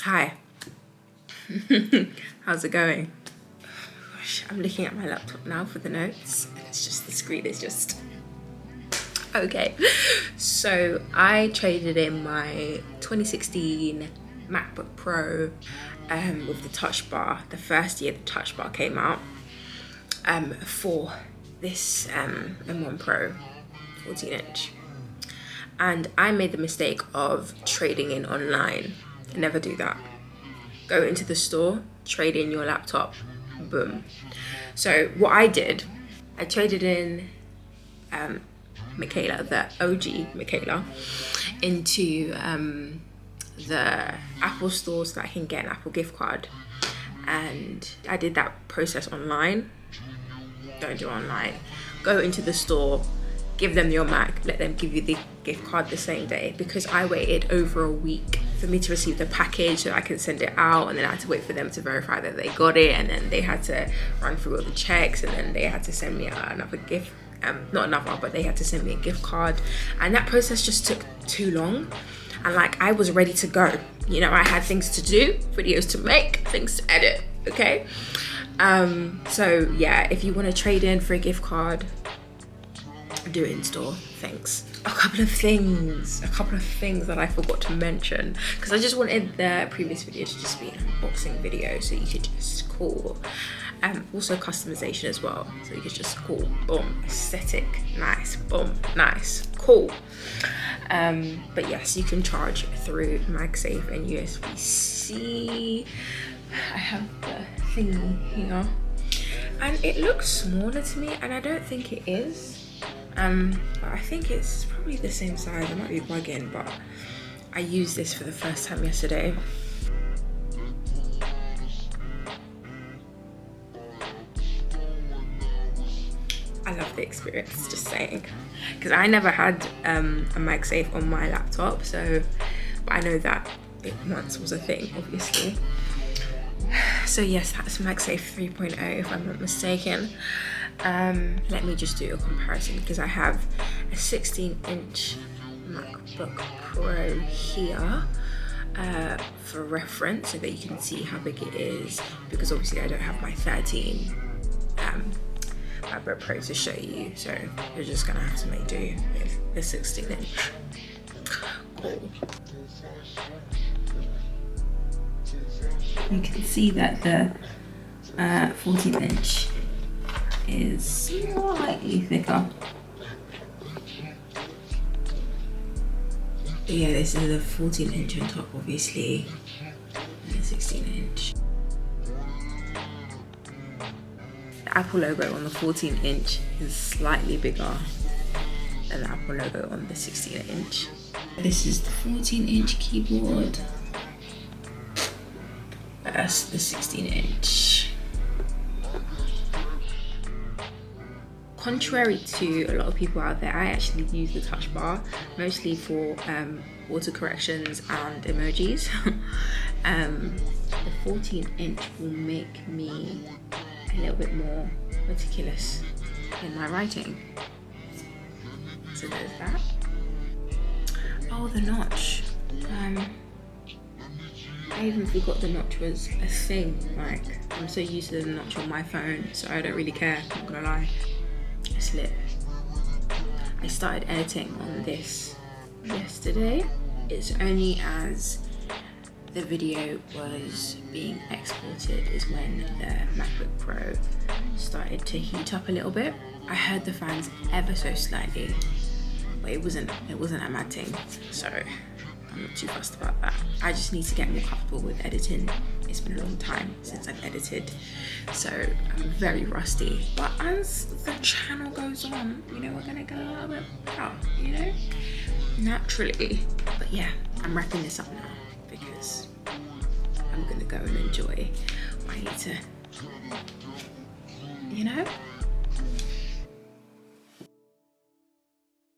Hi. How's it going? Gosh, I'm looking at my laptop now for the notes. It's just, the screen is just... Okay. So I traded in my 2016 MacBook Pro with the touch bar, the first year the touch bar came out, for this M1 Pro 14-inch. And I made the mistake of trading in online. Never do that. Go into the store, trade in your laptop, boom. So what I did, I traded in Michaela, the OG Michaela, into the Apple store so that I can get an Apple gift card. And I did that process online. Don't do it online. Go into the store, give them your Mac, let them give you the gift card the same day, because I waited over a week for me to receive the package so I can send it out, and then I had to wait for them to verify that they got it, and then they had to run through all the checks, and then they had to send me another gift, not another, but they had to send me a gift card, and that process just took too long. And like, I was ready to go, you know, I had things to do, videos to make, things to edit, okay? So yeah, if you want to trade in for a gift card, do it in store, thanks. A couple of things that I forgot to mention, because I just wanted the previous video to just be an unboxing video, so you could just call. Also customization as well, so you could just call, boom, aesthetic, nice, boom, nice, cool. But yes, you can charge through MagSafe and USB-C. I have the thingy here, and it looks smaller to me, and I don't think it is. But I think it's probably the same size. I might be bugging, but I used this for the first time yesterday. I love the experience, just saying, because I never had a MagSafe on my laptop, so but I know that it once was a thing, obviously. So yes, that's MagSafe 3.0 if I'm not mistaken. Let me just do a comparison, because I have a 16-inch MacBook Pro here for reference, so that you can see how big it is, because obviously I don't have my 13 MacBook Pro to show you, so you're just gonna have to make do with the 16-inch. Cool. You can see that the 14-inch is slightly thicker. But yeah, this is a 14-inch on top, obviously, and a 16-inch. The Apple logo on the 14-inch is slightly bigger than the Apple logo on the 16-inch. This is the 14-inch keyboard. That's the 16-inch. Contrary to a lot of people out there, I actually use the touch bar mostly for auto corrections and emojis. The 14-inch will make me a little bit more meticulous in my writing. So there's that. Oh, the notch. I even forgot the notch was a thing. Like, I'm so used to the notch on my phone, so I don't really care, I'm not gonna lie. It's lit. I started editing on this yesterday. It's only as the video was being exported is when the MacBook Pro started to heat up a little bit. I heard the fans ever so slightly, but it wasn't a mad thing, so I'm not too fussed about that. I just need to get more comfortable with editing. It's been a long time since I've edited, so I'm very rusty. But as the channel goes on, you know, we're gonna get a little bit better, you know, naturally. But yeah, I'm wrapping this up now because I'm gonna go and enjoy what I need to, you know.